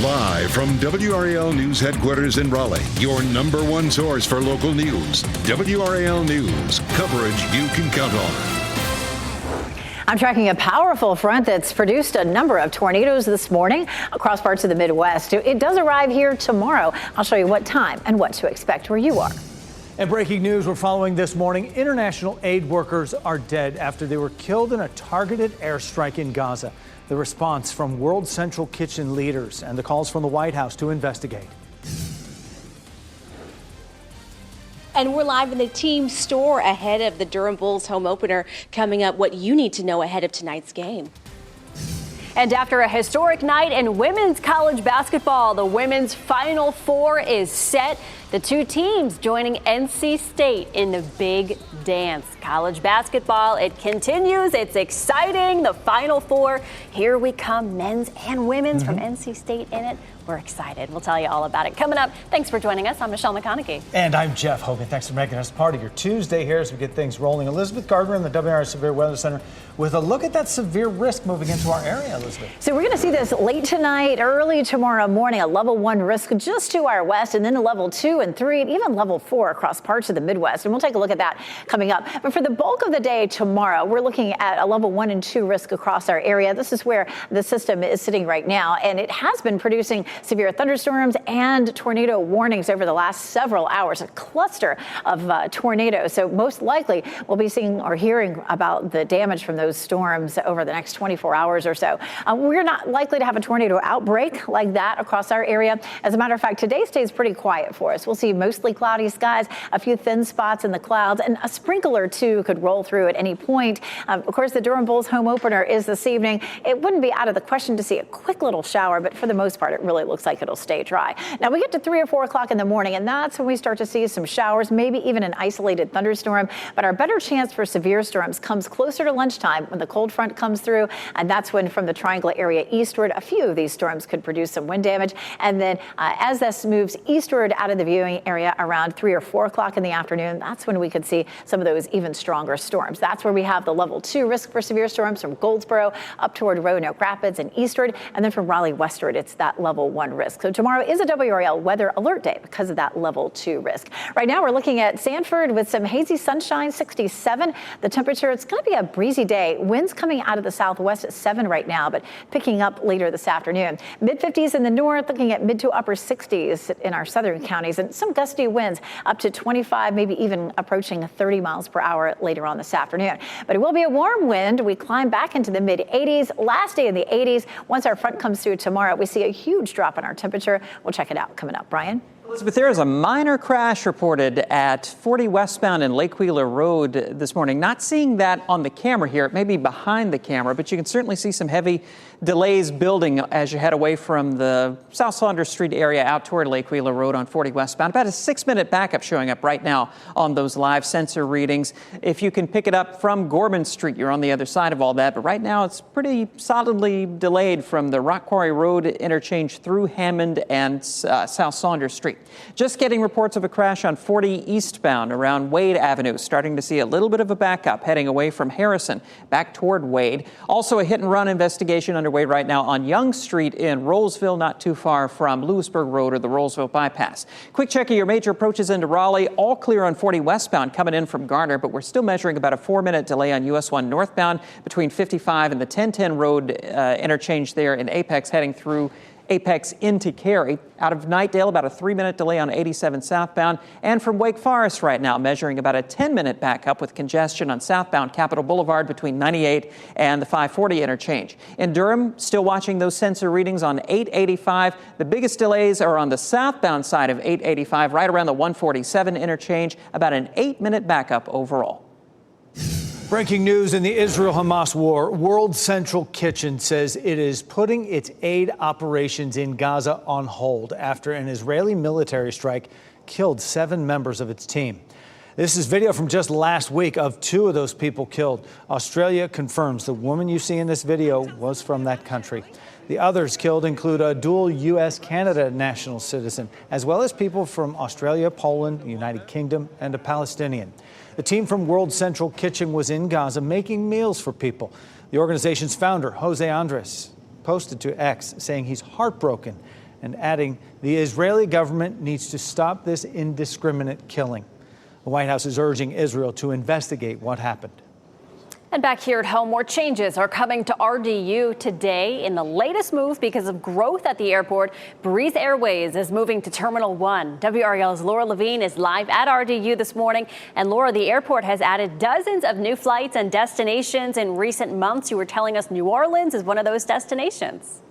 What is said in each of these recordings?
Live from WRAL News Headquarters in Raleigh, your number one source for local news. WRAL News, coverage you can count on. I'm tracking a powerful front that's produced a number of tornadoes this morning across parts of the Midwest. It does arrive here tomorrow. I'll show you what time and what to expect where you are. And breaking news we're following this morning, international aid workers are dead after they were killed in a targeted airstrike in Gaza. The response from World Central Kitchen leaders and the calls from the White House to investigate. And we're live in the team store ahead of the Durham Bulls home opener. Coming up, what you need to know ahead of tonight's game. And after a historic night in women's college basketball, the women's Final Four is set. The two teams joining NC State in the big dance. College basketball, it continues. It's exciting. The Final Four, here we come, men's and women's from NC State in it. We're excited. We'll tell you all about it coming up. Thanks for joining us. I'm Michelle McConaughey. And I'm Jeff Hogan. Thanks for making us part of your Tuesday here as we get things rolling. Elizabeth Gardner in the WRAL Severe Weather Center with a look at that severe risk moving into our area, Elizabeth. So we're going to see this late tonight, early tomorrow morning, a level 1 risk just to our west, and then a level 2 and 3 and even level 4 across parts of the Midwest. And we'll take a look at that coming up. But for the bulk of the day tomorrow, we're looking at a level 1 and 2 risk across our area. This is where the system is sitting right now, and it has been producing severe thunderstorms and tornado warnings over the last several hours, a cluster of tornadoes. So most likely we'll be seeing or hearing about the damage from those storms over the next 24 hours or so. We're not likely to have a tornado outbreak like that across our area. As a matter of fact, today stays pretty quiet for us. We'll see mostly cloudy skies, a few thin spots in the clouds, and a sprinkle or two could roll through at any point. Of course, the Durham Bulls home opener is this evening. It wouldn't be out of the question to see a quick little shower, but for the most part, it really looks like it'll stay dry. Now we get to 3 or 4 o'clock in the morning, and that's when we start to see some showers, maybe even an isolated thunderstorm. But our better chance for severe storms comes closer to lunchtime when the cold front comes through, and that's when from the Triangle area eastward, a few of these storms could produce some wind damage. And then as this moves eastward out of the viewing area around 3 or 4 o'clock in the afternoon, that's when we could see some of those even stronger storms. That's where we have the level 2 risk for severe storms from Goldsboro up toward Roanoke Rapids and eastward, and then from Raleigh westward, it's that level 1 risk. So tomorrow is a WRAL weather alert day because of that level 2 risk. Right now we're looking at Sanford with some hazy sunshine, 67. The temperature, it's going to be a breezy day. Winds coming out of the southwest at 7 right now, but picking up later this afternoon. Mid-50s in the north, looking at mid to upper 60s in our southern counties, and some gusty winds up to 25, maybe even approaching 30 miles per hour later on this afternoon. But it will be a warm wind. We climb back into the mid-80s. Last day in the 80s. Once our front comes through tomorrow, we see a huge drop in our temperature. We'll check it out coming up. Brian? Elizabeth, there is a minor crash reported at 40 westbound and Lake Wheeler Road this morning. Not seeing that on the camera here. It may be behind the camera, but you can certainly see some heavy delays building as you head away from the South Saunders Street area out toward Lake Wheeler Road on 40 westbound. About a 6-minute backup showing up right now on those live sensor readings. If you can pick it up from Gorman Street, you're on the other side of all that. But right now it's pretty solidly delayed from the Rock Quarry Road interchange through Hammond and South Saunders Street. Just getting reports of a crash on 40 eastbound around Wade Avenue. Starting to see a little bit of a backup heading away from Harrison back toward Wade. Also a hit and run investigation underway right now on Young Street in Rollsville, not too far from Lewisburg Road or the Rollsville bypass. Quick check of your major approaches into Raleigh. All clear on 40 westbound coming in from Garner, but we're still measuring about a 4-minute delay on US 1 northbound between 55 and the 1010 Road interchange there in Apex heading through Apex into Cary. Out of Knightdale, about a 3-minute delay on 87 southbound. And from Wake Forest right now, measuring about a 10-minute backup with congestion on southbound Capitol Boulevard between 98 and the 540 interchange. In Durham, still watching those sensor readings on 885. The biggest delays are on the southbound side of 885, right around the 147 interchange. About an 8-minute backup overall. Breaking news in the Israel-Hamas war. World Central Kitchen says it is putting its aid operations in Gaza on hold after an Israeli military strike killed 7 members of its team. This is video from just last week of 2 of those people killed. Australia confirms the woman you see in this video was from that country. The others killed include a dual U.S.-Canada national citizen, as well as people from Australia, Poland, the United Kingdom, and a Palestinian. The team from World Central Kitchen was in Gaza making meals for people. The organization's founder, Jose Andres, posted to X saying he's heartbroken and adding the Israeli government needs to stop this indiscriminate killing. The White House is urging Israel to investigate what happened. And back here at home, more changes are coming to RDU today. In the latest move because of growth at the airport, Breeze Airways is moving to Terminal 1. WRAL's Laura Levine is live at RDU this morning. And Laura, the airport has added dozens of new flights and destinations in recent months. You were telling us New Orleans is one of those destinations.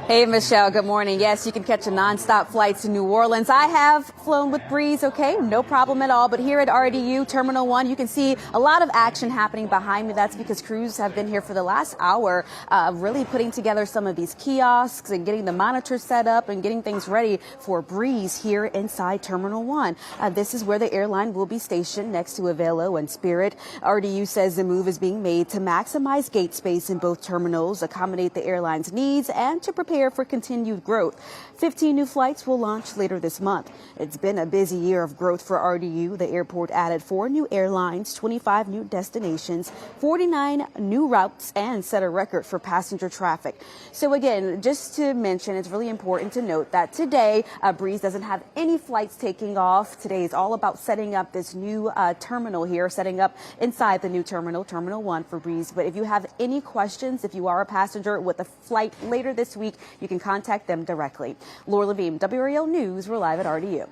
Hey, Michelle, good morning. Yes, you can catch a nonstop flight to New Orleans. I have flown with Breeze, okay, no problem at all. But here at RDU Terminal 1, you can see a lot of action happening behind me. That's because crews have been here for the last hour, really putting together some of these kiosks and getting the monitors set up and getting things ready for Breeze here inside Terminal 1. This is where the airline will be stationed next to Avelo and Spirit. RDU says the move is being made to maximize gate space in both terminals, accommodate the airline's needs, and to prepare for continued growth. 15 new flights will launch later this month. It's been a busy year of growth for RDU. The airport added 4 new airlines, 25 new destinations, 49 new routes, and set a record for passenger traffic. So again, just to mention, it's really important to note that today, Breeze doesn't have any flights taking off. Today is all about setting up this new terminal here, setting up inside the new terminal, Terminal 1 for Breeze. But if you have any questions, if you are a passenger with a flight later this week, you can contact them directly. Laura Levine, WRAL News. We're live at RDU.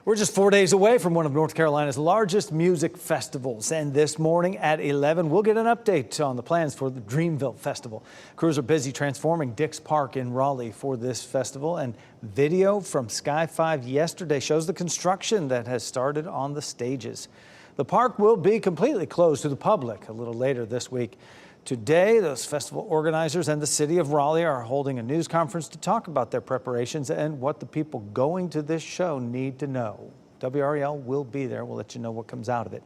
We're just 4 days away from one of North Carolina's largest music festivals. And this morning at 11, we'll get an update on the plans for the Dreamville Festival. Crews are busy transforming Dix Park in Raleigh for this festival. And video from Sky 5 yesterday shows the construction that has started on the stages. The park will be completely closed to the public a little later this week. Today, those festival organizers and the city of Raleigh are holding a news conference to talk about their preparations and what the people going to this show need to know. WRAL will be there. We'll let you know what comes out of it.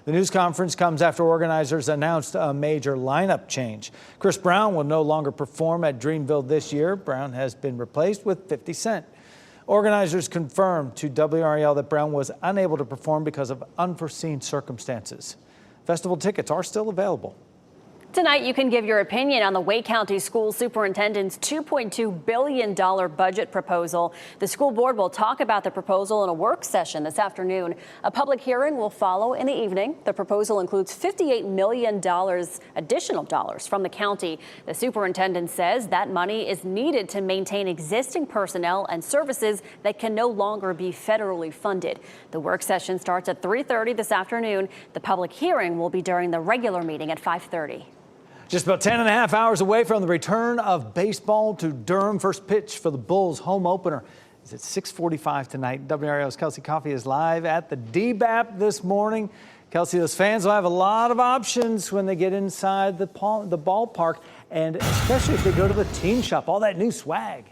The news conference comes after organizers announced a major lineup change. Chris Brown will no longer perform at Dreamville this year. Brown has been replaced with 50 Cent. Organizers confirmed to WRAL that Brown was unable to perform because of unforeseen circumstances. Festival tickets are still available. Tonight, you can give your opinion on the Wake County School Superintendent's $2.2 billion budget proposal. The school board will talk about the proposal in a work session this afternoon. A public hearing will follow in the evening. The proposal includes $58 million additional dollars from the county. The superintendent says that money is needed to maintain existing personnel and services that can no longer be federally funded. The work session starts at 3:30 this afternoon. The public hearing will be during the regular meeting at 5:30. Just about 10 and a half hours away from the return of baseball to Durham. First pitch for the Bulls home opener is at 6:45 tonight. WRAL's Kelsey Coffey is live at the DBAP this morning. Kelsey, those fans will have a lot of options when they get inside the ballpark, and especially if they go to the team shop, all that new swag.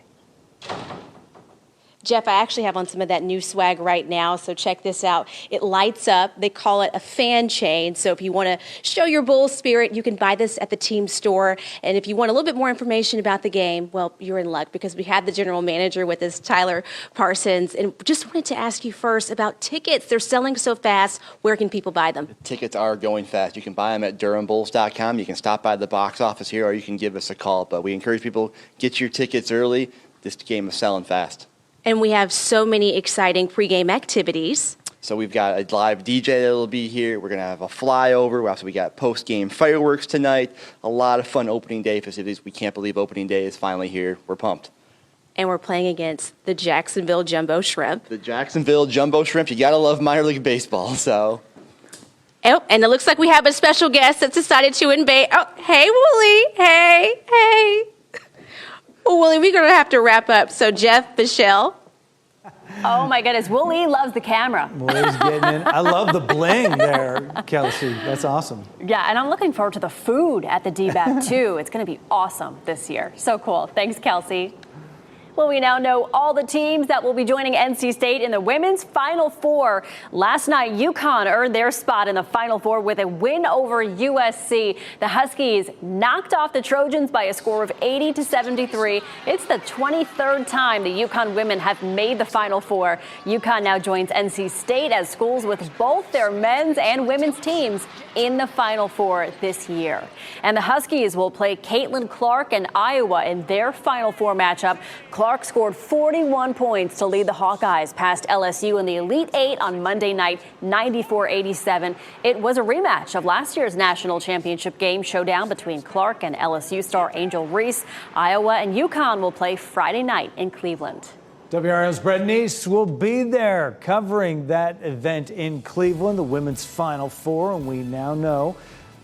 Jeff, I actually have on some of that new swag right now, so check this out. It lights up. They call it a fan chain. So if you want to show your Bulls spirit, you can buy this at the team store. And if you want a little bit more information about the game, well, you're in luck because we have the general manager with us, Tyler Parsons. And just wanted to ask you first about tickets. They're selling so fast. Where can people buy them? Tickets are going fast. You can buy them at DurhamBulls.com. You can stop by the box office here, or you can give us a call. But we encourage people, get your tickets early. This game is selling fast. And we have so many exciting pregame activities. So we've got a live DJ that will be here. We're going to have a flyover. We got post-game fireworks tonight. A lot of fun opening day festivities. We can't believe opening day is finally here. We're pumped. And we're playing against the Jacksonville Jumbo Shrimp. The Jacksonville Jumbo Shrimp. You got to love minor league baseball. So. Oh, and it looks like we have a special guest that's decided to invade. Oh, hey, Wooly. Hey. Well, Wooly, we're going to have to wrap up. So, Jeff, Michelle. Oh, my goodness. Wooly loves the camera. Wooly's getting in. I love the bling there, Kelsey. That's awesome. Yeah, and I'm looking forward to the food at the DBAP, too. It's going to be awesome this year. So cool. Thanks, Kelsey. Well, we now know all the teams that will be joining NC State in the women's Final Four. Last night, UConn earned their spot in the Final Four with a win over USC. The Huskies knocked off the Trojans by a score of 80-73. It's the 23rd time the UConn women have made the Final Four. UConn now joins NC State as schools with both their men's and women's teams in the Final Four this year. And the Huskies will play Caitlin Clark and Iowa in their Final Four matchup. Clark scored 41 points to lead the Hawkeyes past LSU in the Elite Eight on Monday night, 94-87. It was a rematch of last year's national championship game showdown between Clark and LSU star Angel Reese. Iowa and UConn will play Friday night in Cleveland. WRAL's Brett Neese will be there covering that event in Cleveland, the women's Final Four. And we now know,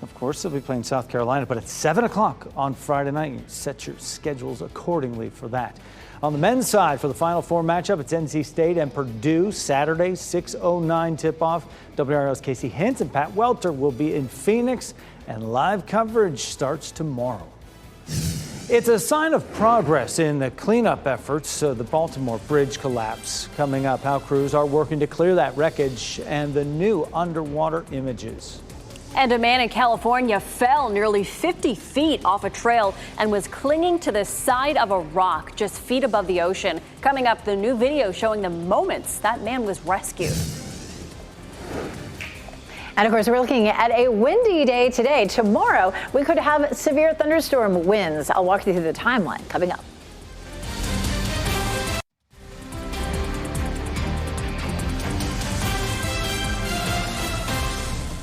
of course, they'll be playing South Carolina, but at 7 o'clock on Friday night. You set your schedules accordingly for that. On the men's side, for the Final Four matchup, it's NC State and Purdue, Saturday, 6:09 tip-off. WRAL's Casey Hintz and Pat Welter will be in Phoenix, and live coverage starts tomorrow. It's a sign of progress in the cleanup efforts of the Baltimore bridge collapse. Coming up, how crews are working to clear that wreckage and the new underwater images. And a man in California fell nearly 50 feet off a trail and was clinging to the side of a rock just feet above the ocean. Coming up, the new video showing the moments that man was rescued. And of course, we're looking at a windy day today. Tomorrow, we could have severe thunderstorm winds. I'll walk you through the timeline coming up.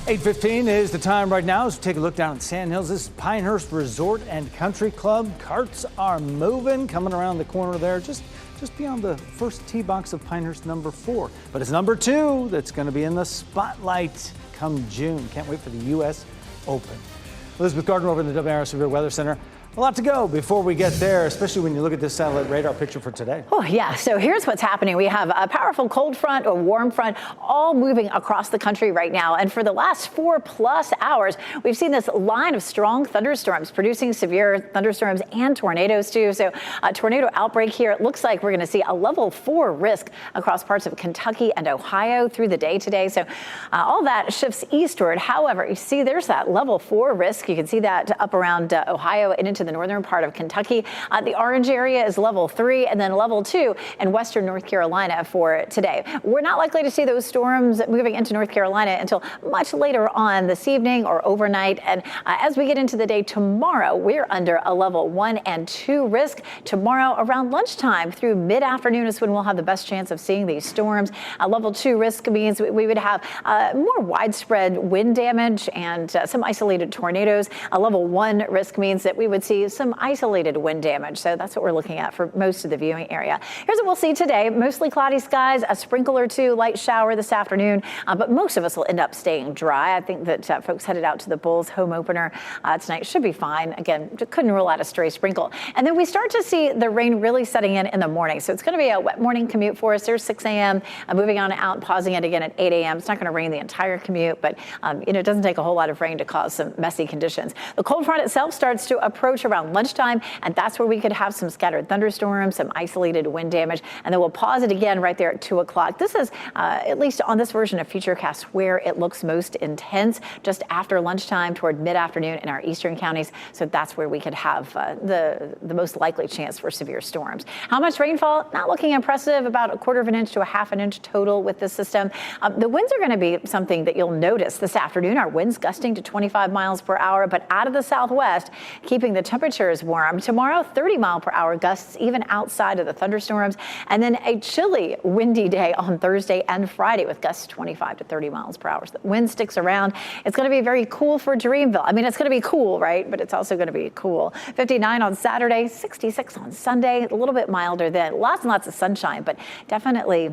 $8:15 is the time right now as we take a look down at Sand Hills. This is Pinehurst Resort and Country Club. Carts are moving, coming around the corner there, just beyond the first tee box of Pinehurst number 4. But it's number 2 that's going to be in the spotlight come June. Can't wait for the U.S. Open. Elizabeth Gardner over in the WRAL Severe Weather Center. A lot to go before we get there, especially when you look at this satellite radar picture for today. Oh, yeah. So here's what's happening. We have a powerful cold front, a warm front, all moving across the country right now. And for the last 4+ hours, we've seen this line of strong thunderstorms producing severe thunderstorms and tornadoes, too. So a tornado outbreak here. It looks like we're going to see a level 4 risk across parts of Kentucky and Ohio through the day today. So all that shifts eastward. However, you see there's that level 4 risk. You can see that up around Ohio and into the northern part of Kentucky. The orange area is level 3 and then level 2 in western North Carolina for today. We're not likely to see those storms moving into North Carolina until much later on this evening or overnight. And as we get into the day tomorrow, we're under a level 1 and 2 risk. Tomorrow around lunchtime through mid-afternoon is when we'll have the best chance of seeing these storms. Level 2 risk means we would have more widespread wind damage and some isolated tornadoes. A level 1 risk means that we would see some isolated wind damage. So that's what we're looking at for most of the viewing area. Here's what we'll see today. Mostly cloudy skies, a sprinkle or two, light shower this afternoon, but most of us will end up staying dry. I think that folks headed out to the Bulls home opener tonight should be fine. Again, couldn't rule out a stray sprinkle. And then we start to see the rain really setting in the morning. So it's going to be a wet morning commute for us. There's 6 a.m. Moving on out and pausing it again at 8 a.m. It's not going to rain the entire commute, but it doesn't take a whole lot of rain to cause some messy conditions. The cold front itself starts to approach around lunchtime, and that's where we could have some scattered thunderstorms, some isolated wind damage, and then we'll pause it again right there at 2 o'clock. This is, at least on this version of Futurecast, where it looks most intense, just after lunchtime toward mid-afternoon in our eastern counties. So that's where we could have the most likely chance for severe storms. How much rainfall? Not looking impressive, about 1/4 inch to 1/2 inch total with this system. The winds are going to be something that you'll notice this afternoon. Our winds gusting to 25 miles per hour, but out of the southwest, keeping the temperatures warm. Tomorrow, 30-mile-per-hour gusts even outside of the thunderstorms. And then a chilly, windy day on Thursday and Friday with gusts 25 to 30 miles per hour. So the wind sticks around. It's going to be very cool for Dreamville. I mean, it's going to be cool, right? But it's also going to be cool. 59 on Saturday, 66 on Sunday. A little bit milder then. Lots and lots of sunshine, but definitely,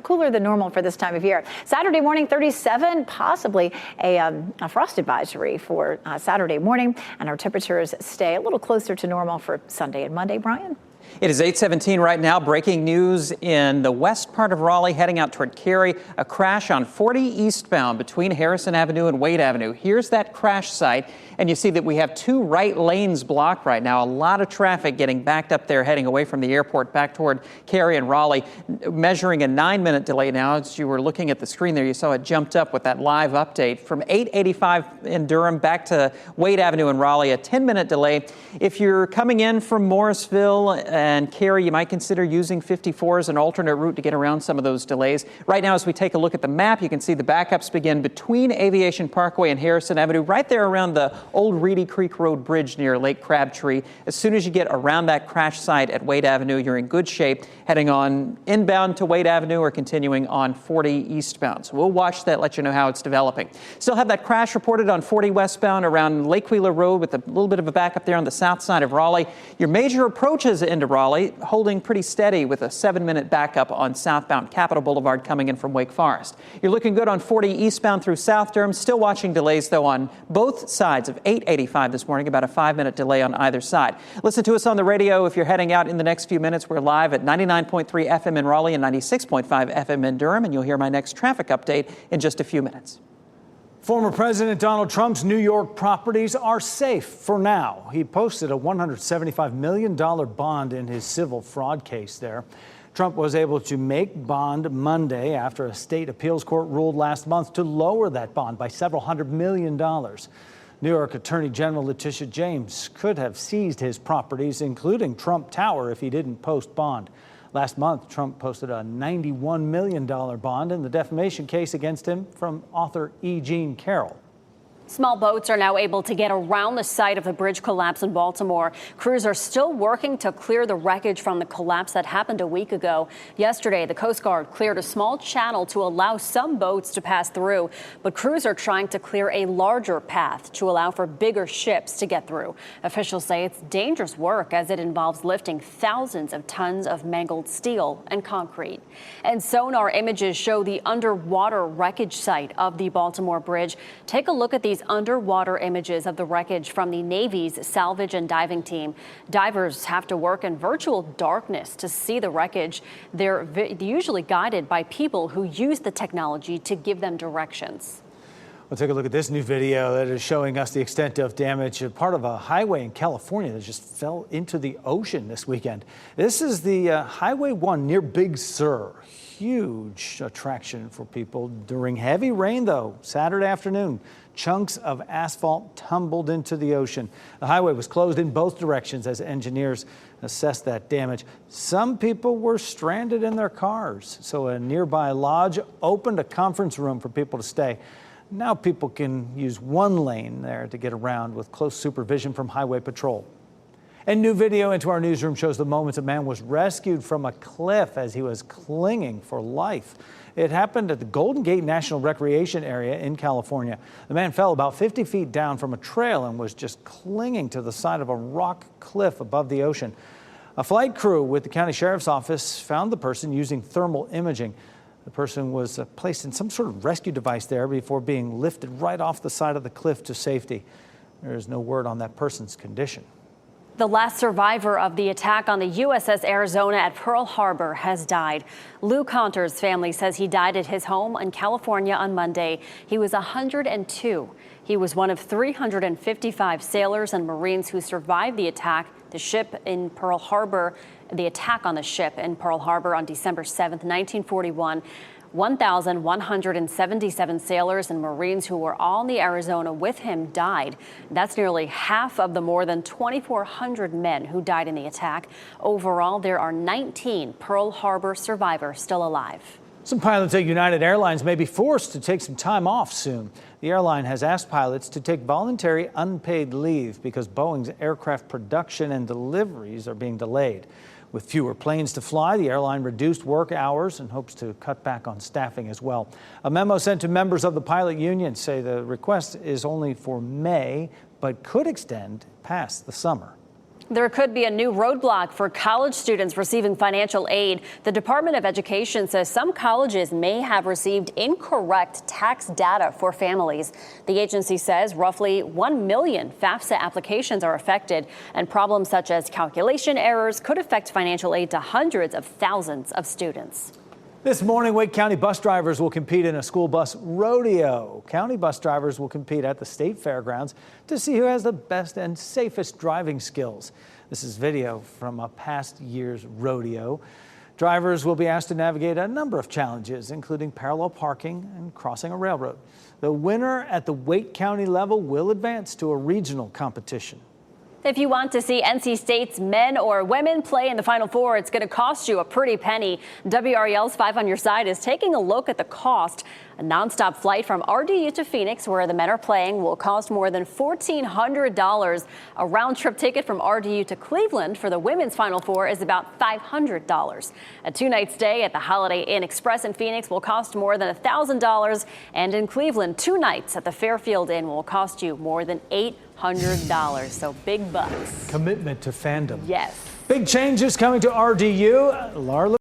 cooler than normal for this time of year. Saturday morning, 37, possibly a frost advisory for Saturday morning. And our temperatures stay a little closer to normal for Sunday and Monday. Brian? It is 8:17 right now. Breaking news in the west part of Raleigh, heading out toward Cary. A crash on 40 eastbound between Harrison Avenue and Wade Avenue. Here's that crash site, and you see that we have 2 right lanes blocked right now. A lot of traffic getting backed up there, heading away from the airport back toward Cary and Raleigh. Measuring a 9-minute delay now. As you were looking at the screen there, you saw it jumped up with that live update from 885 in Durham back to Wade Avenue in Raleigh. A 10-minute delay. If you're coming in from Morrisville and Carey, you might consider using 54 as an alternate route to get around some of those delays. Right now, as we take a look at the map, you can see the backups begin between Aviation Parkway and Harrison Avenue, right there around the old Reedy Creek Road Bridge near Lake Crabtree. As soon as you get around that crash site at Wade Avenue, you're in good shape, heading on inbound to Wade Avenue or continuing on 40 eastbound. So we'll watch that, let you know how it's developing. Still have that crash reported on 40 westbound around Lake Wheeler Road with a little bit of a backup there on the south side of Raleigh. Your major approaches into Raleigh holding pretty steady with a 7-minute backup on southbound Capitol Boulevard coming in from Wake Forest. You're looking good on 40 eastbound through South Durham. Still watching delays, though, on both sides of 885 this morning, about a 5-minute delay on either side. Listen to us on the radio if you're heading out in the next few minutes. We're live at 99.3 FM in Raleigh and 96.5 FM in Durham, and you'll hear my next traffic update in just a few minutes. Former President Donald Trump's New York properties are safe for now. He posted a $175 million bond in his civil fraud case there. Trump was able to make bond Monday after a state appeals court ruled last month to lower that bond by several $100 million. New York Attorney General Letitia James could have seized his properties, including Trump Tower, if he didn't post bond. Last month, Trump posted a $91 million bond in the defamation case against him from author E. Jean Carroll. Small boats are now able to get around the site of the bridge collapse in Baltimore. Crews are still working to clear the wreckage from the collapse that happened a week ago. Yesterday, the Coast Guard cleared a small channel to allow some boats to pass through, but crews are trying to clear a larger path to allow for bigger ships to get through. Officials say it's dangerous work as it involves lifting thousands of tons of mangled steel and concrete. And sonar images show the underwater wreckage site of the Baltimore Bridge. Take a look at these underwater images of the wreckage from the Navy's salvage and diving team. Divers have to work in virtual darkness to see the wreckage. They're usually guided by people who use the technology to give them directions. We'll take a look at this new video that is showing us the extent of damage. Part of a highway in California that just fell into the ocean this weekend. This is the Highway 1 near Big Sur. Huge attraction for people during heavy rain, though, Saturday afternoon. Chunks of asphalt tumbled into the ocean. The highway was closed in both directions as engineers assessed that damage. Some people were stranded in their cars, so a nearby lodge opened a conference room for people to stay. Now people can use one lane there to get around with close supervision from Highway Patrol. And new video into our newsroom shows the moments a man was rescued from a cliff as he was clinging for life. It happened at the Golden Gate National Recreation Area in California. The man fell about 50 feet down from a trail and was just clinging to the side of a rock cliff above the ocean. A flight crew with the county sheriff's office found the person using thermal imaging. The person was placed in some sort of rescue device there before being lifted right off the side of the cliff to safety. There is no word on that person's condition. The last survivor of the attack on the USS Arizona at Pearl Harbor has died. Lou Conter's family says he died at his home in California on Monday. He was 102. He was one of 355 sailors and Marines who survived the attack. The ship in Pearl Harbor, the attack on the ship in Pearl Harbor on December 7th, 1941. 1,177 sailors and Marines who were on the Arizona with him died. That's nearly half of the more than 2,400 men who died in the attack. Overall, there are 19 Pearl Harbor survivors still alive. Some pilots at United Airlines may be forced to take some time off soon. The airline has asked pilots to take voluntary unpaid leave because Boeing's aircraft production and deliveries are being delayed. With fewer planes to fly, the airline reduced work hours and hopes to cut back on staffing as well. A memo sent to members of the pilot union say the request is only for May, but could extend past the summer. There could be a new roadblock for college students receiving financial aid. The Department of Education says some colleges may have received incorrect tax data for families. The agency says roughly 1 million FAFSA applications are affected, and problems such as calculation errors could affect financial aid to hundreds of thousands of students. This morning, Wake County bus drivers will compete in a school bus rodeo. County bus drivers will compete at the state fairgrounds to see who has the best and safest driving skills. This is video from a past year's rodeo. Drivers will be asked to navigate a number of challenges, including parallel parking and crossing a railroad. The winner at the Wake County level will advance to a regional competition. If you want to see NC State's men or women play in the Final Four, it's going to cost you a pretty penny. WRAL's 5 on Your Side is taking a look at the cost. A nonstop flight from RDU to Phoenix, where the men are playing, will cost more than $1,400. A round-trip ticket from RDU to Cleveland for the women's Final Four is about $500. A 2-night stay at the Holiday Inn Express in Phoenix will cost more than $1,000. And in Cleveland, 2 nights at the Fairfield Inn will cost you more than $800. So big bucks. Commitment to fandom. Yes. Big changes coming to RDU. Larla.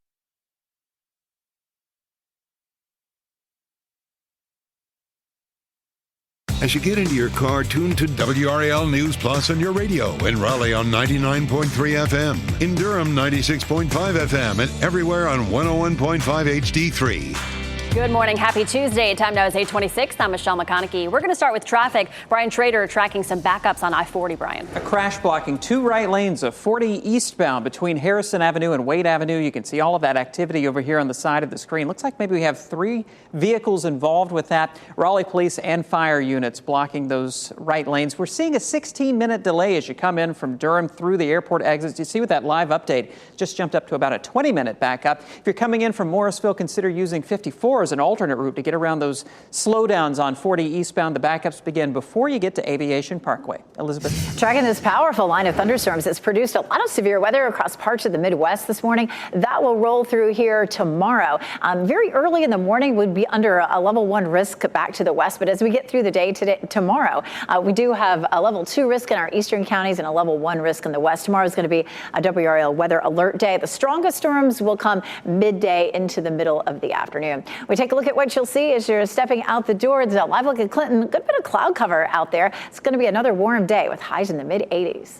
As you get into your car, tune to WRAL News Plus on your radio. In Raleigh on 99.3 FM. In Durham, 96.5 FM. And everywhere on 101.5 HD3. Good morning. Happy Tuesday. Time now is 8:26. I'm Michelle McConaughey. We're going to start with traffic. Brian Trader tracking some backups on I-40, Brian. A crash blocking 2 right lanes of 40 eastbound between Harrison Avenue and Wade Avenue. You can see all of that activity over here on the side of the screen. Looks like maybe we have 3 vehicles involved with that. Raleigh police and fire units blocking those right lanes. We're seeing a 16-minute delay as you come in from Durham through the airport exits. You see with that live update, just jumped up to about a 20-minute backup. If you're coming in from Morrisville, consider using 54 as an alternate route to get around those slowdowns on 40 eastbound. The backups begin before you get to Aviation Parkway. Elizabeth. Tracking this powerful line of thunderstorms that's produced a lot of severe weather across parts of the Midwest this morning. That will roll through here tomorrow. Very early in the morning would be under a level 1 risk back to the west, but as we get through the day tomorrow, we do have a level 2 risk in our eastern counties and a level 1 risk in the west. Tomorrow is going to be a WRAL weather alert day. The strongest storms will come midday into the middle of the afternoon. We take a look at what you'll see as you're stepping out the door. It's a live look at Clinton. Good bit of cloud cover out there. It's going to be another warm day with highs in the mid-80s.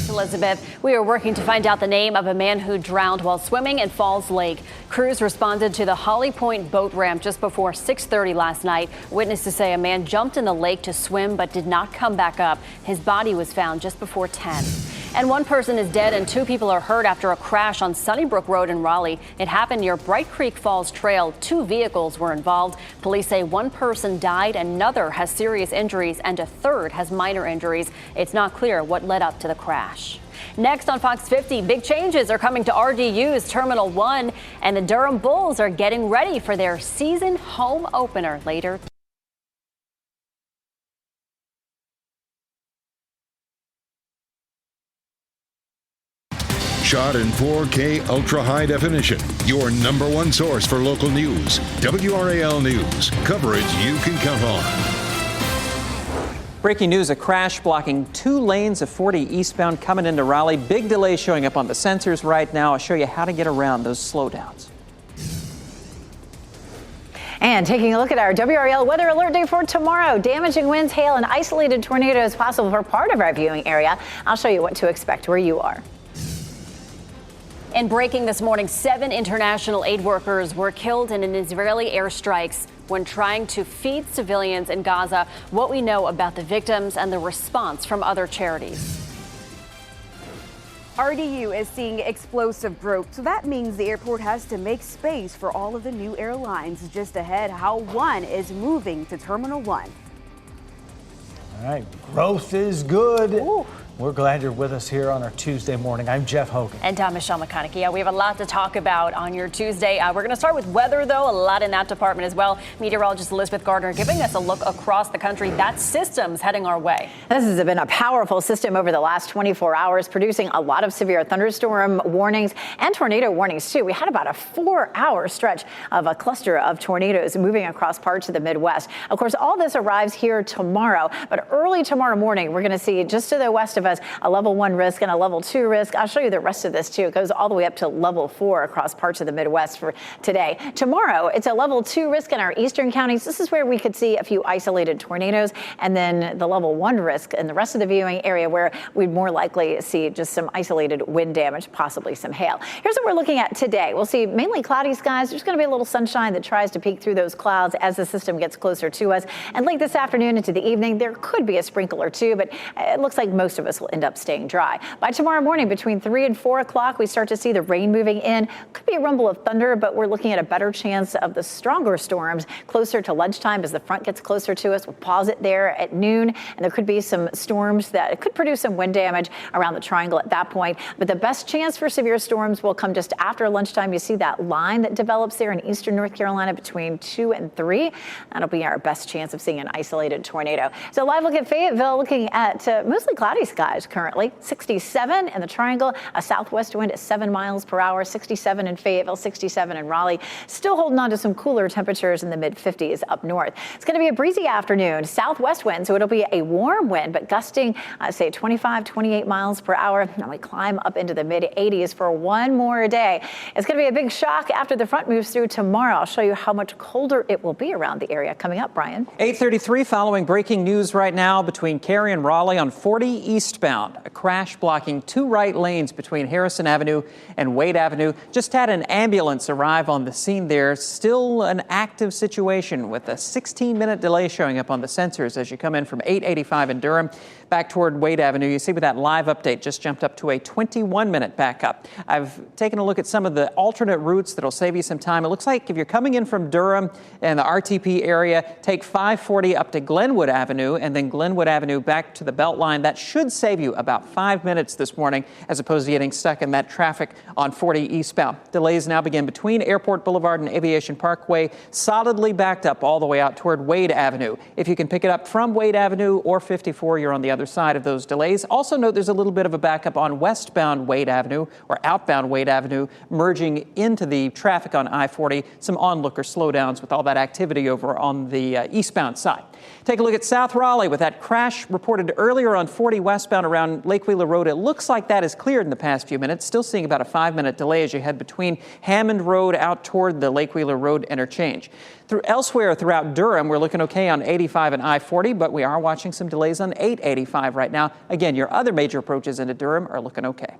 Elizabeth, we are working to find out the name of a man who drowned while swimming in Falls Lake. Crews responded to the Holly Point boat ramp just before 6:30 last night. Witnesses say a man jumped in the lake to swim but did not come back up. His body was found just before 10. And 1 person is dead and 2 people are hurt after a crash on Sunnybrook Road in Raleigh. It happened near Bright Creek Falls Trail. 2 vehicles were involved. Police say 1 person died, another has serious injuries, and a third has minor injuries. It's not clear what led up to the crash. Next on Fox 50, big changes are coming to RDU's Terminal 1, and the Durham Bulls are getting ready for their season home opener later. Shot in 4K ultra high definition. Your number 1 source for local news. WRAL News. Coverage you can count on. Breaking news, a crash blocking 2 lanes of 40 eastbound coming into Raleigh. Big delay showing up on the sensors right now. I'll show you how to get around those slowdowns. And taking a look at our WRAL weather alert day for tomorrow. Damaging winds, hail, and isolated tornadoes possible for part of our viewing area. I'll show you what to expect where you are. In breaking this morning, 7 international aid workers were killed in an Israeli airstrikes when trying to feed civilians in Gaza. What we know about the victims and the response from other charities. RDU is seeing explosive growth, so that means the airport has to make space for all of the new airlines. Just ahead, how one is moving to Terminal 1. All right, growth is good. Ooh. We're glad you're with us here on our Tuesday morning. I'm Jeff Hogan. And I'm Michelle McConaughey. We have a lot to talk about on your Tuesday. We're going to start with weather, though. A lot in that department as well. Meteorologist Elizabeth Gardner giving us a look across the country. That system's heading our way. This has been a powerful system over the last 24 hours, producing a lot of severe thunderstorm warnings and tornado warnings, too. We had about a 4-hour stretch of a cluster of tornadoes moving across parts of the Midwest. Of course, all this arrives here tomorrow, but early tomorrow morning, we're going to see just to the west of us a level 1 risk and a level 2 risk. I'll show you the rest of this, too. It goes all the way up to level 4 across parts of the Midwest for today. Tomorrow, it's a level 2 risk in our eastern counties. This is where we could see a few isolated tornadoes, and then the level 1 risk in the rest of the viewing area where we'd more likely see just some isolated wind damage, possibly some hail. Here's what we're looking at today. We'll see mainly cloudy skies. There's going to be a little sunshine that tries to peek through those clouds as the system gets closer to us. And late this afternoon into the evening, there could be a sprinkle or 2, but it looks like most of us will end up staying dry. By tomorrow morning, between 3 and 4 o'clock, we start to see the rain moving in. Could be a rumble of thunder, but we're looking at a better chance of the stronger storms closer to lunchtime as the front gets closer to us. We'll pause it there at noon, and there could be some storms that could produce some wind damage around the triangle at that point. But the best chance for severe storms will come just after lunchtime. You see that line that develops there in eastern North Carolina between 2 and 3. That'll be our best chance of seeing an isolated tornado. So live look at Fayetteville, looking at mostly cloudy skies currently. 67 in the triangle, a southwest wind at 7 miles per hour, 67 in Fayetteville, 67 in Raleigh. Still holding on to some cooler temperatures in the mid-50s up north. It's going to be a breezy afternoon, southwest wind, so it'll be a warm wind, but gusting, say 25, 28 miles per hour. And we climb up into the mid-80s for one more day. It's going to be a big shock after the front moves through tomorrow. I'll show you how much colder it will be around the area coming up, Brian. 8:33 following breaking news right now between Cary and Raleigh on 40 eastbound. A crash blocking 2 right lanes between Harrison Avenue and Wade Avenue. Just had an ambulance arrive on the scene there. Still an active situation with a 16-minute delay showing up on the sensors as you come in from 885 in Durham back toward Wade Avenue. You see with that live update just jumped up to a 21-minute backup. I've taken a look at some of the alternate routes that'll save you some time. It looks like if you're coming in from Durham and the RTP area, take 540 up to Glenwood Avenue and then Glenwood Avenue back to the Beltline. That should save you about 5 minutes this morning as opposed to getting stuck in that traffic on 40 eastbound. Delays now begin between Airport Boulevard and Aviation Parkway, solidly backed up all the way out toward Wade Avenue. If you can pick it up from Wade Avenue or 54, you're on the other side of those delays. Also note there's a little bit of a backup on westbound Wade Avenue or outbound Wade Avenue, merging into the traffic on I-40. Some onlooker slowdowns with all that activity over on the eastbound side. Take a look at South Raleigh with that crash reported earlier on 40 westbound around Lake Wheeler Road. It looks like that is cleared in the past few minutes. Still seeing about a 5-minute delay as you head between Hammond Road out toward the Lake Wheeler Road interchange. Elsewhere throughout Durham, we're looking okay on 85 and I-40, but we are watching some delays on 885 right now. Again, your other major approaches into Durham are looking okay.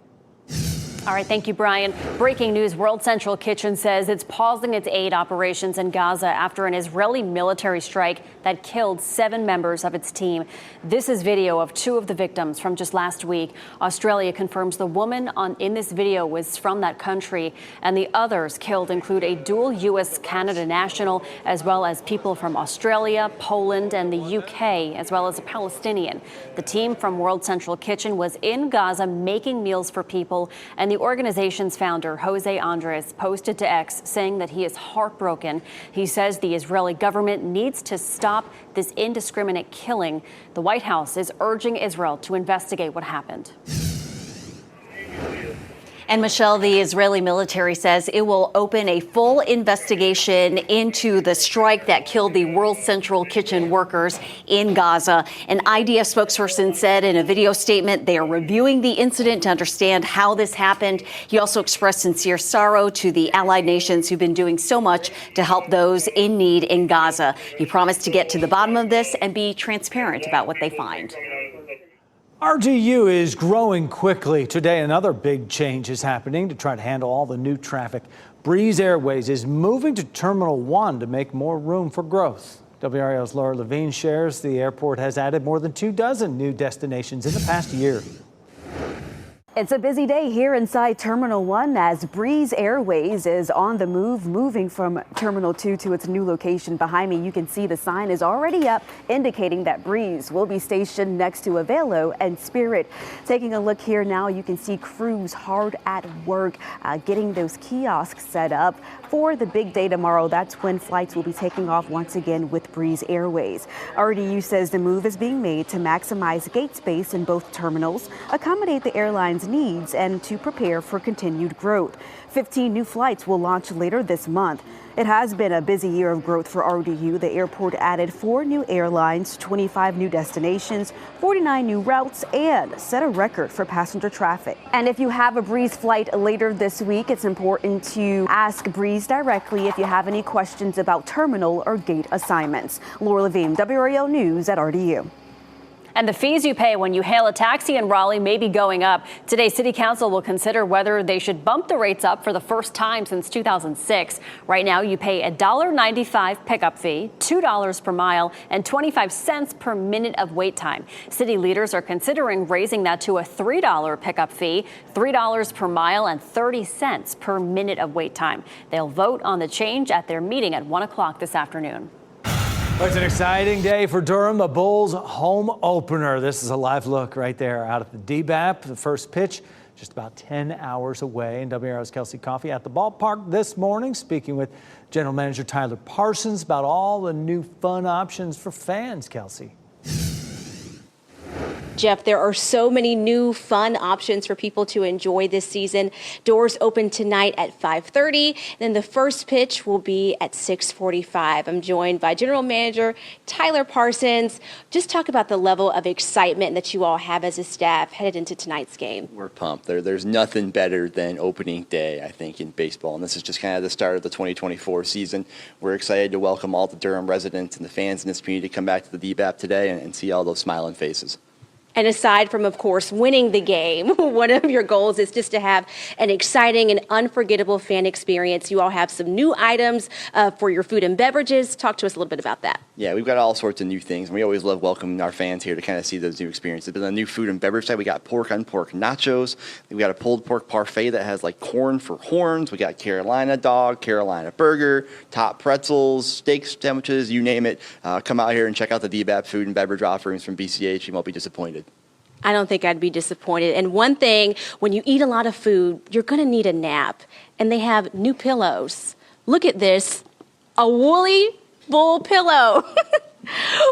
All right, thank you, Brian. Breaking news, World Central Kitchen says it's pausing its aid operations in Gaza after an Israeli military strike that killed 7 members of its team. This is video of 2 of the victims from just last week. Australia confirms the woman in this video was from that country, and the others killed include a dual U.S.-Canada national, as well as people from Australia, Poland, and the U.K., as well as a Palestinian. The team from World Central Kitchen was in Gaza making meals for people, and the organization's founder, Jose Andres, posted to X saying that he is heartbroken. He says the Israeli government needs to stop this indiscriminate killing. The White House is urging Israel to investigate what happened. And Michelle, the Israeli military says it will open a full investigation into the strike that killed the World Central Kitchen workers in Gaza. An IDF spokesperson said in a video statement they are reviewing the incident to understand how this happened. He also expressed sincere sorrow to the allied nations who've been doing so much to help those in need in Gaza. He promised to get to the bottom of this and be transparent about what they find. RDU is growing quickly. Today, another big change is happening to try to handle all the new traffic. Breeze Airways is moving to Terminal 1 to make more room for growth. WRAL's Laura Levine shares the airport has added more than 24 new destinations in the past year. It's a busy day here inside Terminal 1 as Breeze Airways is on the move, moving from Terminal 2 to its new location. Behind me, you can see the sign is already up indicating that Breeze will be stationed next to Avelo and Spirit. Taking a look here now, you can see crews hard at work getting those kiosks set up for the big day tomorrow. That's when flights will be taking off once again with Breeze Airways. RDU says the move is being made to maximize gate space in both terminals, accommodate the airline's needs, and to prepare for continued growth. 15 new flights will launch later this month. It has been a busy year of growth for RDU. The airport added 4 new airlines, 25 new destinations, 49 new routes, and set a record for passenger traffic. And if you have a Breeze flight later this week, it's important to ask Breeze directly if you have any questions about terminal or gate assignments. Laura Levine, WRAL News at RDU. And the fees you pay when you hail a taxi in Raleigh may be going up. Today, City Council will consider whether they should bump the rates up for the first time since 2006. Right now, you pay a $1.95 pickup fee, $2 per mile, and 25 cents per minute of wait time. City leaders are considering raising that to a $3 pickup fee, $3 per mile, and 30 cents per minute of wait time. They'll vote on the change at their meeting at 1 o'clock this afternoon. Well, it's an exciting day for Durham, the Bulls home opener. This is a live look right there out at the DBAP. The first pitch just about 10 hours away. And WRAL's Kelsey Coffey at the ballpark this morning, speaking with General Manager Tyler Parsons about all the new fun options for fans, Kelsey. Jeff, there are so many new fun options for people to enjoy this season. Doors open tonight at 5:30. Then the first pitch will be at 6:45. I'm joined by General Manager Tyler Parsons. Just talk about the level of excitement that you all have as a staff headed into tonight's game. We're pumped. There's nothing better than opening day, I think, in baseball. And this is just kind of the start of the 2024 season. We're excited to welcome all the Durham residents and the fans in this community to come back to the DBAP today and see all those smiling faces. And aside from, of course, winning the game, one of your goals is just to have an exciting and unforgettable fan experience. You all have some new items for your food and beverages. Talk to us a little bit about that. Yeah, we've got all sorts of new things, and we always love welcoming our fans here to kind of see those new experiences. But on the new food and beverage side, we got pork on pork nachos. We got a pulled pork parfait that has like corn for horns. We got Carolina dog, Carolina burger, top pretzels, steak sandwiches, you name it. Come out here and check out the DBAP food and beverage offerings from BCH. You won't be disappointed. I don't think I'd be disappointed. And one thing, when you eat a lot of food, you're going to need a nap. And they have new pillows. Look at this, a Woolly Bull pillow.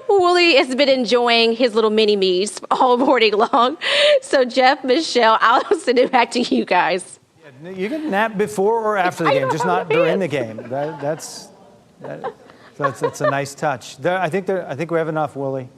Wooly has been enjoying his little mini-me's all morning long. So, Jeff, Michelle, I'll send it back to you guys. Yeah, you can nap before or after the game, just not during the game. That's a nice touch. I think we have enough, Wooly.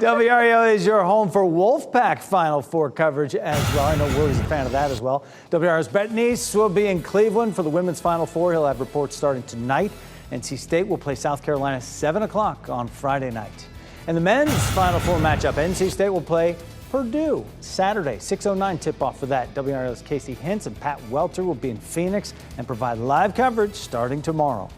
WRAL is your home for Wolfpack Final Four coverage as well. I know Willie's a fan of that as well. WRAL's Brett Neese will be in Cleveland for the women's Final Four. He'll have reports starting tonight. NC State will play South Carolina 7 o'clock on Friday night. And the men's Final Four matchup, NC State will play Purdue Saturday, 6:09 tip-off for that. WRAL's Casey Hintz and Pat Welter will be in Phoenix and provide live coverage starting tomorrow.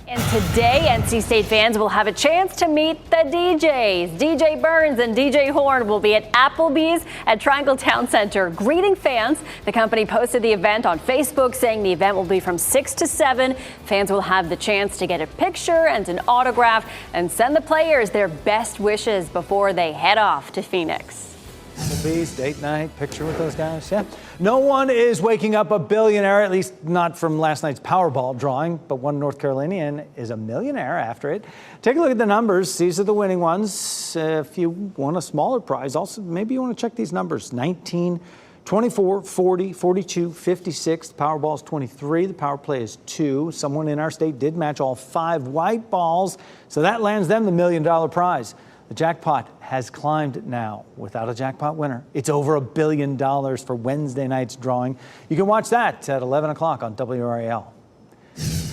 And today, NC State fans will have a chance to meet the DJs. DJ Burns and DJ Horn will be at Applebee's at Triangle Town Center greeting fans. The company posted the event on Facebook saying the event will be from 6 to 7. Fans will have the chance to get a picture and an autograph and send the players their best wishes before they head off to Phoenix. Applebee's, date night, picture with those guys. Yeah. No one is waking up a billionaire, at least not from last night's Powerball drawing, but one North Carolinian is a millionaire after it. Take a look at the numbers. These are the winning ones. If you want a smaller prize, also maybe you want to check these numbers. 19, 24, 40, 42, 56. The Powerball is 23. The Power Play is 2. Someone in our state did match all 5 white balls, so that lands them the $1 million prize. The jackpot has climbed now without a jackpot winner. It's over $1 billion for Wednesday night's drawing. You can watch that at 11 o'clock on WRAL.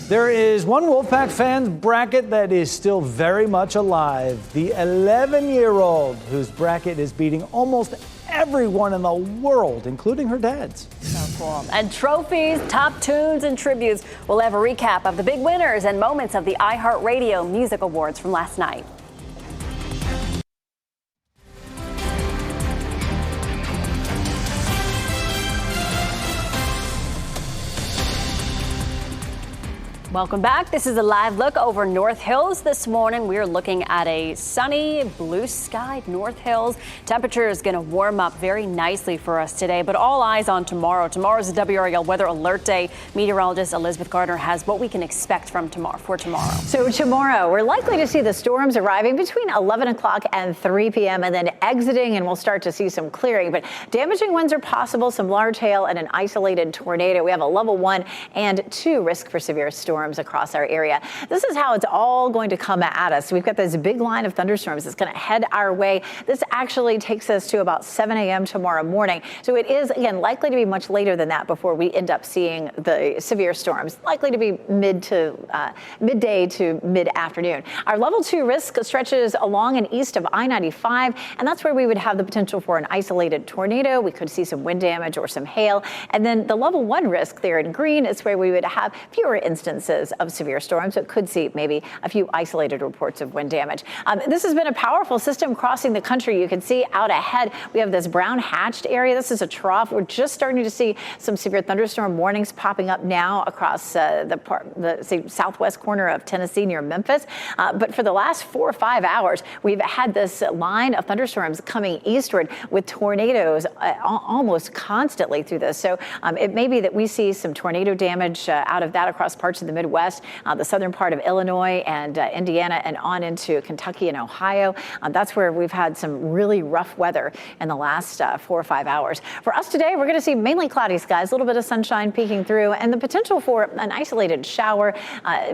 There is one Wolfpack fans bracket that is still very much alive. The 11-year-old whose bracket is beating almost everyone in the world, including her dad's. So cool. And trophies, top tunes, and tributes. We'll have a recap of the big winners and moments of the iHeartRadio Music Awards from last night. Welcome back. This is a live look over North Hills this morning. We're looking at a sunny, blue-skied North Hills. Temperature is going to warm up very nicely for us today, but all eyes on tomorrow. Tomorrow's a WRAL Weather Alert Day. Meteorologist Elizabeth Gardner has what we can expect from tomorrow. So tomorrow, we're likely to see the storms arriving between 11 o'clock and 3 p.m. and then exiting, and we'll start to see some clearing. But damaging winds are possible, some large hail, and an isolated tornado. We have a level 1 and 2 risk for severe storms thunderstorms across our area. This is how it's all going to come at us. We've got this big line of thunderstorms that's going to head our way. This actually takes us to about 7 a.m. tomorrow morning. So it is, again, likely to be much later than that before we end up seeing the severe storms, likely to be midday to mid-afternoon. Our level 2 risk stretches along and east of I-95, and that's where we would have the potential for an isolated tornado. We could see some wind damage or some hail. And then the level 1 risk there in green is where we would have fewer instances of severe storms. So it could see maybe a few isolated reports of wind damage. This has been a powerful system crossing the country. You can see out ahead, we have this brown hatched area. This is a trough. We're just starting to see some severe thunderstorm warnings popping up now across the southwest corner of Tennessee near Memphis. But for the last 4 or 5 hours, we've had this line of thunderstorms coming eastward with tornadoes almost constantly through this. So it may be that we see some tornado damage out of that across parts of the Midwest, the southern part of Illinois and Indiana, and on into Kentucky and Ohio. That's where we've had some really rough weather in the last 4 or 5 hours. For us today, we're going to see mainly cloudy skies, a little bit of sunshine peeking through, and the potential for an isolated shower.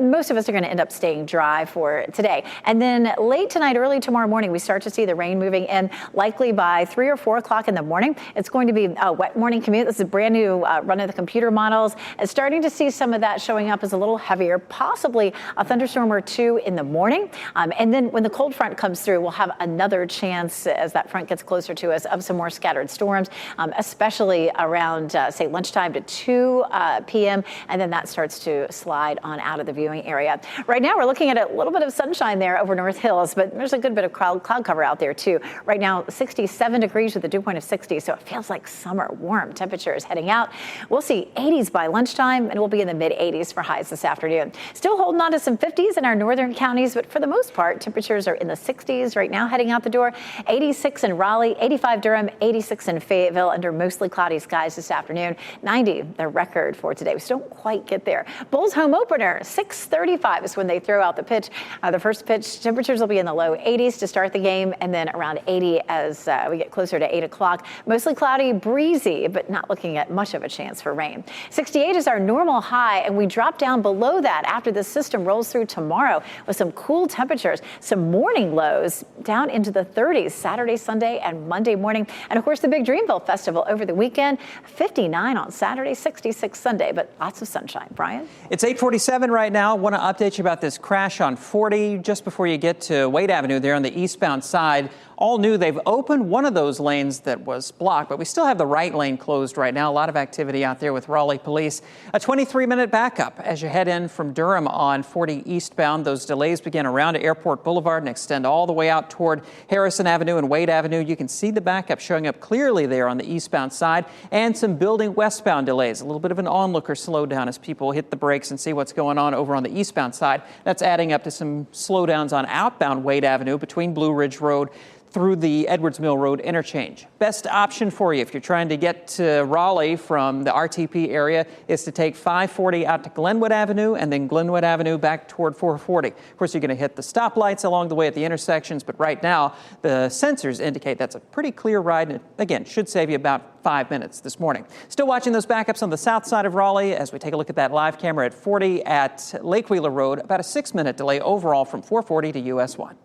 Most of us are going to end up staying dry for today. And then late tonight, early tomorrow morning, we start to see the rain moving in, likely by 3 or 4 o'clock in the morning. It's going to be a wet morning commute. This is a brand new run of the computer models. And starting to see some of that showing up as a little heavier, possibly a thunderstorm or two in the morning. And then when the cold front comes through, we'll have another chance as that front gets closer to us of some more scattered storms, especially around, say, lunchtime to 2 p.m. And then that starts to slide on out of the viewing area. Right now, we're looking at a little bit of sunshine there over North Hills, but there's a good bit of cloud cover out there, too. Right now, 67 degrees with a dew point of 60, so it feels like summer warm temperatures heading out. We'll see 80s by lunchtime, and we'll be in the mid-80s for highs this afternoon. Still holding on to some 50s in our northern counties, but for the most part, temperatures are in the 60s right now heading out the door. 86 in Raleigh, 85 Durham, 86 in Fayetteville under mostly cloudy skies this afternoon. 90, the record for today. We still don't quite get there. Bulls home opener, 6:35 is when they throw out the pitch. The first pitch, temperatures will be in the low 80s to start the game, and then around 80 as we get closer to 8 o'clock. Mostly cloudy, breezy, but not looking at much of a chance for rain. 68 is our normal high, and we drop down below that after the system rolls through tomorrow with some cool temperatures, some morning lows down into the 30s Saturday, Sunday, and Monday morning. And of course, the big Dreamville Festival over the weekend, 59 on Saturday, 66 Sunday, but lots of sunshine. Brian? It's 8:47 right now. Want to update you about this crash on 40 just before you get to Wade Avenue there on the eastbound side. All new, they've opened one of those lanes that was blocked, but we still have the right lane closed right now. A lot of activity out there with Raleigh police. A 23-minute backup as you head in from Durham on 40 eastbound. Those delays begin around Airport Boulevard and extend all the way out toward Harrison Avenue and Wade Avenue. You can see the backup showing up clearly there on the eastbound side, and some building westbound delays. A little bit of an onlooker slowdown as people hit the brakes and see what's going on over on the eastbound side. That's adding up to some slowdowns on outbound Wade Avenue between Blue Ridge Road through the Edwards Mill Road interchange. Best option for you if you're trying to get to Raleigh from the RTP area is to take 540 out to Glenwood Avenue and then Glenwood Avenue back toward 440. Of course, you're going to hit the stoplights along the way at the intersections, but right now the sensors indicate that's a pretty clear ride, and again, should save you about 5 minutes this morning. Still watching those backups on the south side of Raleigh as we take a look at that live camera at 40 at Lake Wheeler Road. About a 6-minute delay overall from 440 to US 1.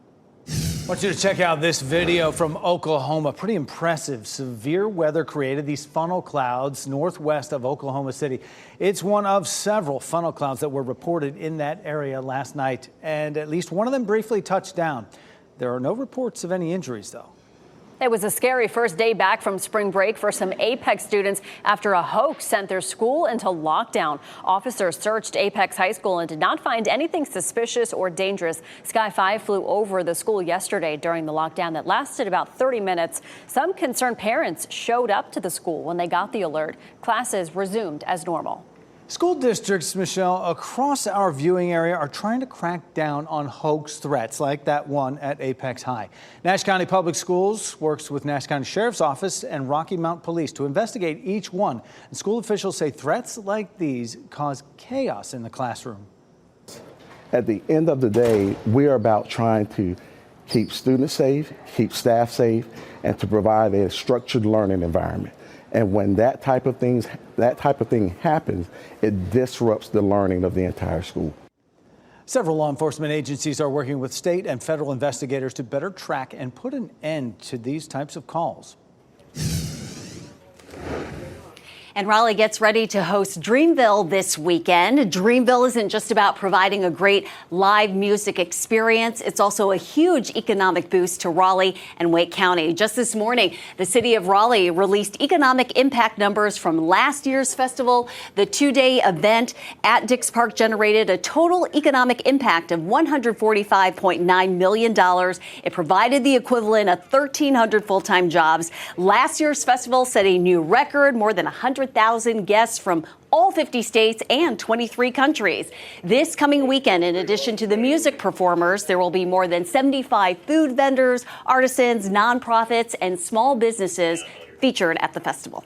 I want you to check out this video from Oklahoma. Pretty impressive. Severe weather created these funnel clouds northwest of Oklahoma City. It's one of several funnel clouds that were reported in that area last night, and at least one of them briefly touched down. There are no reports of any injuries, though. It was a scary first day back from spring break for some Apex students after a hoax sent their school into lockdown. Officers searched Apex High School and did not find anything suspicious or dangerous. Sky 5 flew over the school yesterday during the lockdown that lasted about 30 minutes. Some concerned parents showed up to the school when they got the alert. Classes resumed as normal. School districts, Michelle, across our viewing area are trying to crack down on hoax threats like that one at Apex High. Nash County Public Schools works with Nash County Sheriff's Office and Rocky Mount Police to investigate each one. And school officials say threats like these cause chaos in the classroom. At the end of the day, we are about trying to keep students safe, keep staff safe, and to provide a structured learning environment. And when that type of thing happens, it disrupts the learning of the entire school. Several law enforcement agencies are working with state and federal investigators to better track and put an end to these types of calls. And Raleigh gets ready to host Dreamville this weekend. Dreamville isn't just about providing a great live music experience. It's also a huge economic boost to Raleigh and Wake County. Just this morning, the city of Raleigh released economic impact numbers from last year's festival. The two-day event at Dix Park generated a total economic impact of $145.9 million. It provided the equivalent of 1,300 full-time jobs. Last year's festival set a new record, more than 100,000 guests from all 50 states and 23 countries. This coming weekend, in addition to the music performers, there will be more than 75 food vendors, artisans, nonprofits, and small businesses featured at the festival.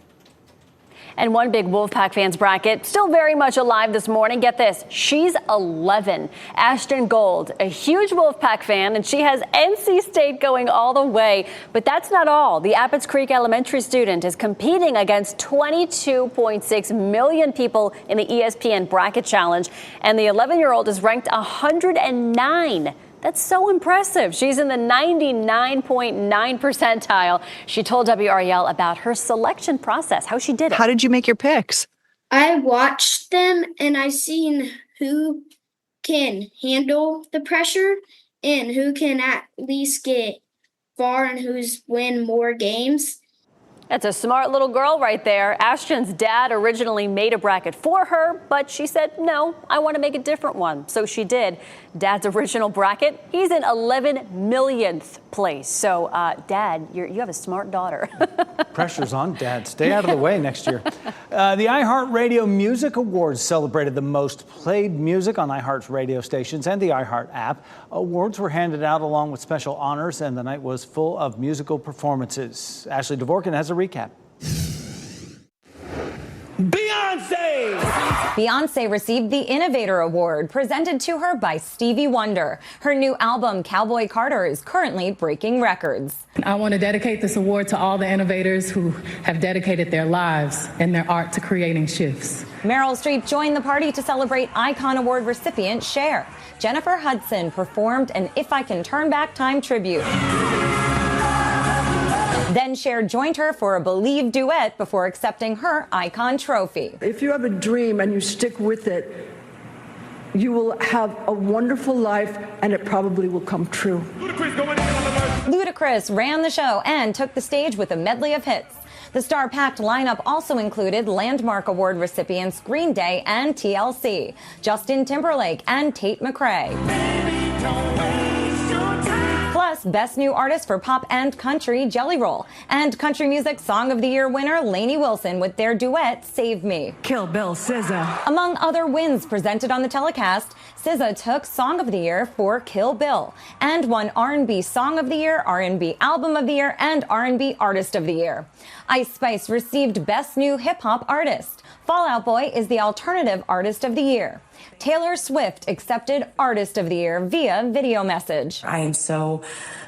And one big Wolfpack fans bracket still very much alive this morning. Get this, she's 11. Ashton Gold, a huge Wolfpack fan, and she has NC State going all the way. But that's not all. The Abbots Creek Elementary student is competing against 22.6 million people in the ESPN Bracket Challenge, and the 11-year-old is ranked 109. That's so impressive. She's in the 99.9 percentile. She told WRAL about her selection process, how she did it. How did you make your picks? I watched them and I seen who can handle the pressure and who can at least get far and who's win more games. That's a smart little girl right there. Ashton's dad originally made a bracket for her, but she said, no, I want to make a different one. So she did. Dad's original bracket, he's in 11 millionth place. So, Dad, you have a smart daughter. Pressure's on, Dad. Stay out of the way next year. The iHeartRadio Music Awards celebrated the most played music on iHeart's radio stations and the iHeart app. Awards were handed out along with special honors, and the night was full of musical performances. Ashley Dvorkin has a recap. Beyonce received the Innovator Award presented to her by Stevie Wonder. Her new album, Cowboy Carter, is currently breaking records. I want to dedicate this award to all the innovators who have dedicated their lives and their art to creating shifts. Meryl Streep joined the party to celebrate Icon Award recipient Cher. Jennifer Hudson performed an If I Can Turn Back Time tribute. Then Cher joined her for a Believe duet before accepting her Icon trophy. If you have a dream and you stick with it, you will have a wonderful life and it probably will come true. Ludacris ran the show and took the stage with a medley of hits. The star-packed lineup also included Landmark Award recipients Green Day and TLC, Justin Timberlake and Tate McRae. Plus, Best New Artist for Pop and Country, Jelly Roll, and Country Music Song of the Year winner Lainey Wilson with their duet, Save Me. Kill Bill, SZA. Among other wins presented on the telecast, SZA took Song of the Year for Kill Bill and won R&B Song of the Year, R&B Album of the Year, and R&B Artist of the Year. Ice Spice received Best New Hip Hop Artist. Fall Out Boy is the Alternative Artist of the Year. Taylor Swift accepted Artist of the Year via video message. I am so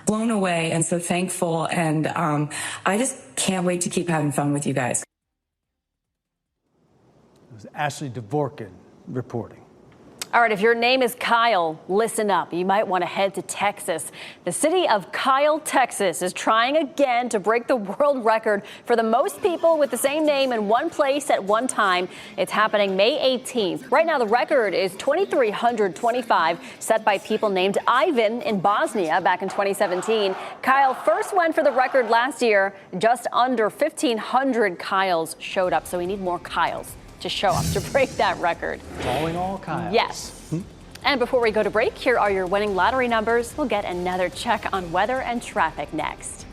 blown away and so thankful, and I just can't wait to keep having fun with you guys. It was Ashley Dvorkin reporting. All right, if your name is Kyle, listen up. You might want to head to Texas. The city of Kyle, Texas is trying again to break the world record for the most people with the same name in one place at one time. It's happening May 18th. Right now, the record is 2,325, set by people named Ivan in Bosnia back in 2017. Kyle first went for the record last year. Just under 1,500 Kyles showed up, so we need more Kyles to show up to break that record. Calling all Kyles. Yes. And before we go to break, here are your winning lottery numbers. We'll get another check on weather and traffic next.